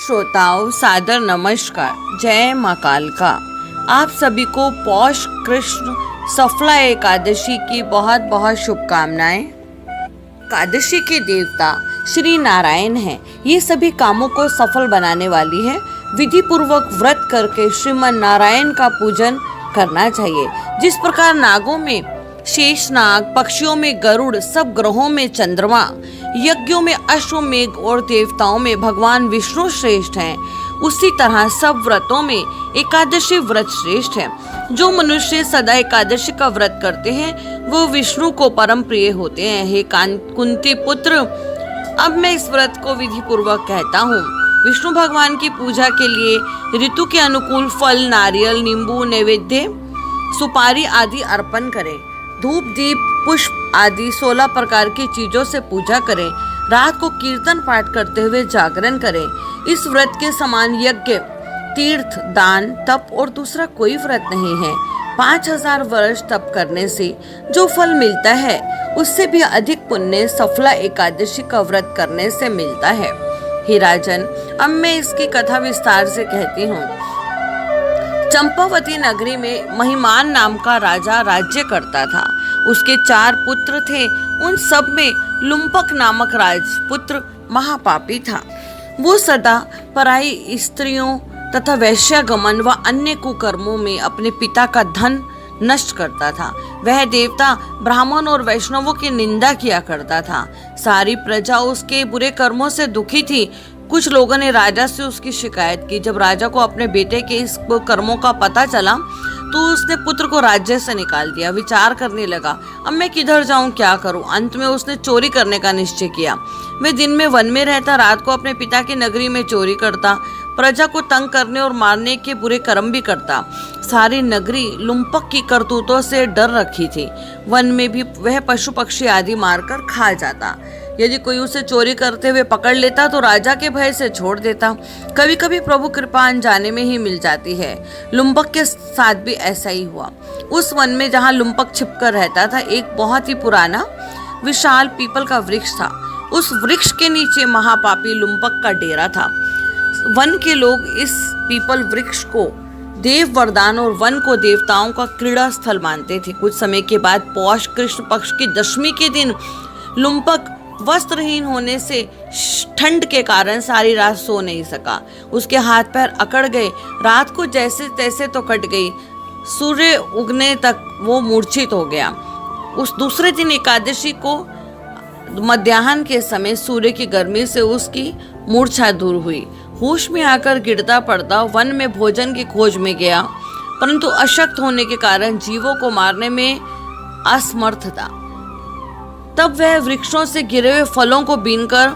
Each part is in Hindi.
श्रोताओं, सादर नमस्कार। जय माँ कालका। आप सभी को पौष कृष्ण सफला एकादशी की बहुत बहुत शुभकामनाएं। एकादशी के देवता श्री नारायण हैं। ये सभी कामों को सफल बनाने वाली है। विधि पूर्वक व्रत करके श्रीमन नारायण का पूजन करना चाहिए। जिस प्रकार नागों में शेषनाग, पक्षियों में गरुड़, सब ग्रहों में चंद्रमा, यज्ञों में अश्वमेघ और देवताओं में भगवान विष्णु श्रेष्ठ हैं, उसी तरह सब व्रतों में एकादशी व्रत श्रेष्ठ है। जो मनुष्य सदा एकादशी का व्रत करते हैं वो विष्णु को परम प्रिय होते हैं। हे कुंती पुत्र, अब मैं इस व्रत को विधि पूर्वक कहता हूँ। विष्णु भगवान की पूजा के लिए ऋतु के अनुकूल फल, नारियल, नींबू, नैवेद्य, सुपारी आदि अर्पण करें। धूप, दीप, पुष्प आदि 16 प्रकार की चीजों से पूजा करें। रात को कीर्तन पाठ करते हुए जागरण करें। इस व्रत के समान यज्ञ, तीर्थ, दान, तप और दूसरा कोई व्रत नहीं है। 5000 वर्ष तप करने से जो फल मिलता है उससे भी अधिक पुण्य सफला एकादशी का व्रत करने से मिलता है। हे राजन, अब मैं इसकी कथा विस्तार से कहती हूँ। चंपावती नगरी में महिमान नाम का राजा राज्य करता था। उसके 4 पुत्र थे। उन सब में लुम्पक नामक राजपुत्र महापापी था। वो सदा पराई स्त्रियों तथा वैश्यागमन व अन्य कुकर्मों में अपने पिता का धन नष्ट करता था। वह देवता, ब्राह्मण और वैष्णवों की निंदा किया करता था। सारी प्रजा उसके बुरे कर्मों से दुखी थी। कुछ लोगों ने राजा से उसकी शिकायत की। जब राजा को अपने बेटे के इस कर्मों का पता चला तो उसने पुत्र को राज्य से निकाल दिया। विचार करने लगा, अब मैं किधर जाऊं, क्या करूं। अंत में उसने चोरी करने का निश्चय किया। वह दिन में वन में रहता, रात को अपने पिता की नगरी में चोरी करता, प्रजा को तंग करने और मारने के बुरे कर्म भी करता। सारी नगरी लुम्पक की करतूतों से डर रखी थी। वन में भी वह पशु पक्षी आदि मारकर खा जाता। यदि कोई उसे चोरी करते हुए पकड़ लेता तो राजा के भय से छोड़ देता। कभी कभी प्रभु कृपा अनजाने में ही मिल जाती है। लुम्पक के साथ भी ऐसा ही हुआ। उस वन में जहाँ लुम्पक छिपकर रहता था, एक बहुत ही पुराना विशाल पीपल का वृक्ष था। उस वृक्ष के नीचे महापापी लुम्पक का डेरा था। वन के लोग इस पीपल वृक्ष को देव वरदान और वन को देवताओं का क्रीड़ा स्थल मानते थे। कुछ समय के बाद पौष कृष्ण पक्ष की दशमी के दिन लुम्पक वस्त्रहीन होने से ठंड के कारण सारी रात सो नहीं सका। उसके हाथ पैर अकड़ गए। रात को जैसे तैसे तो कट गई। सूर्य उगने तक वो मूर्छित हो गया। उस दूसरे दिन एकादशी को मध्याह्न के समय सूर्य की गर्मी से उसकी मूर्छा दूर हुई। होश में आकर गिरता पड़ता वन में भोजन की खोज में गया, परंतु अशक्त होने के कारण जीवों को मारने में असमर्थ था। तब वह वृक्षों से गिरे हुए फलों को बीनकर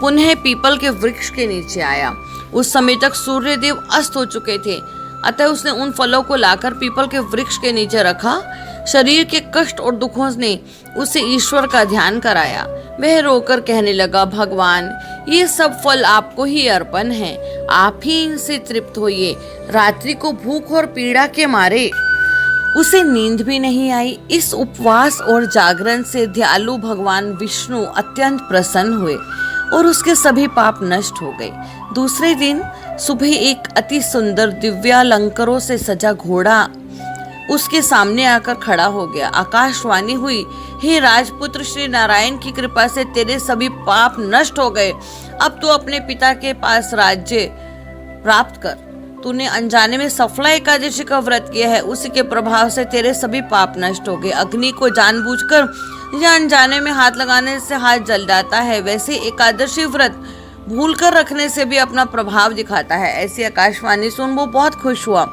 पुनः पीपल के वृक्ष के नीचे आया। उस समय तक सूर्य देव अस्त हो चुके थे, अतः उसने उन फलों को लाकर पीपल के वृक्ष के नीचे रखा। शरीर के कष्ट और दुखों ने उसे ईश्वर का ध्यान कराया। वह रोकर कहने लगा, भगवान, ये सब फल आपको ही अर्पण हैं। आप ही इनसे तृप्त होइए। रात्रि को भूख और पीड़ा के मारे उसे नींद भी नहीं आई। इस उपवास और जागरण से दयालु भगवान विष्णु अत्यंत प्रसन्न हुए और उसके सभी पाप नष्ट हो गए। दूसरे दिन सुबह एक अति सुंदर दिव्यालंकारों से सजा घोड़ा उसके सामने आकर खड़ा हो गया। आकाशवाणी हुई, हे राजपुत्र, श्री नारायण की कृपा से तेरे सभी पाप नष्ट हो गए। अब तू अपने पिता के पास राज्य प्राप्त कर। तूने अनजाने में सफला एकादशी का व्रत किया है, उसी के प्रभाव से तेरे सभी पाप नष्ट हो गए। अग्नि को जानबूझकर या अनजाने में हाथ लगाने से हाथ जल जाता है, वैसे एकादशी व्रत भूलकर रखने से भी अपना प्रभाव दिखाता है। ऐसी आकाशवाणी सुन वो बहुत खुश हुआ।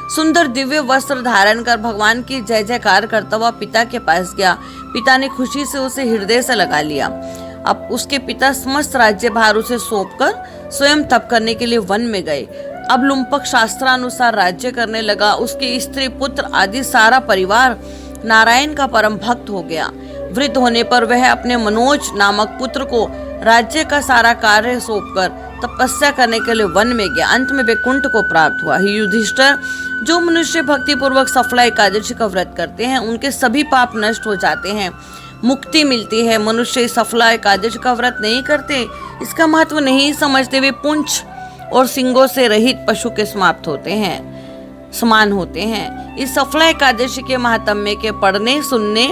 सुंदर दिव्य वस्त्र धारण कर भगवान की जय जयकार करता हुआ पिता के पास गया। पिता ने खुशी से उसे हृदय से लगा लिया। अब उसके पिता समस्त राज्य भार उसे सौंपकर स्वयं तप करने के लिए वन में गए। अब लुम्पक शास्त्रानुसार राज्य करने लगा। उसके स्त्री, पुत्र आदि सारा परिवार नारायण का परम भक्त हो गया। वृद्ध होने पर वह अपने मनोज नामक पुत्र को राज्य का सारा कार्य सौंपकर तपस्या करने के लिए वन में गया। अंत में वैकुंठ को प्राप्त हुआ। हे युधिष्ठिर, जो मनुष्य भक्ति पूर्वक सफला एकादशी का व्रत करते हैं उनके सभी पाप नष्ट हो जाते हैं, मुक्ति मिलती है। मनुष्य सफला एकादशी का व्रत नहीं करते, इसका महत्व नहीं समझते, वे पुंछ और सिंगों से रहित पशु के समान होते हैं। इस सफला एकादशी के महात्म्य के पढ़ने सुनने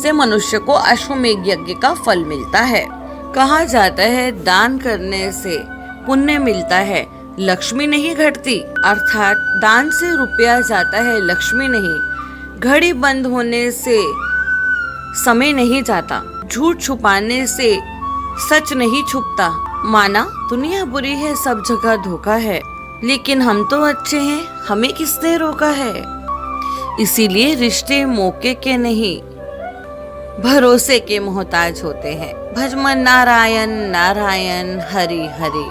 से मनुष्य को अश्वमेध यज्ञ का फल मिलता है। कहा जाता है दान करने से पुण्य मिलता है, लक्ष्मी नहीं घटती। अर्थात दान से रुपया जाता है, लक्ष्मी नहीं। घड़ी बंद होने से समय नहीं जाता, झूठ छुपाने से सच नहीं छुपता। माना दुनिया बुरी है, सब जगह धोखा है, लेकिन हम तो अच्छे हैं, हमें किसने रोका है। इसीलिए रिश्ते मौके के नहीं भरोसे के मोहताज होते हैं। भजमन नारायण नारायण हरि हरि।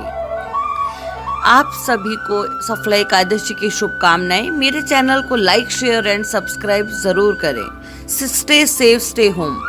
आप सभी को सफला एकादशी की शुभकामनाएं। मेरे चैनल को लाइक शेयर एंड सब्सक्राइब जरूर करें। Stay safe, stay home.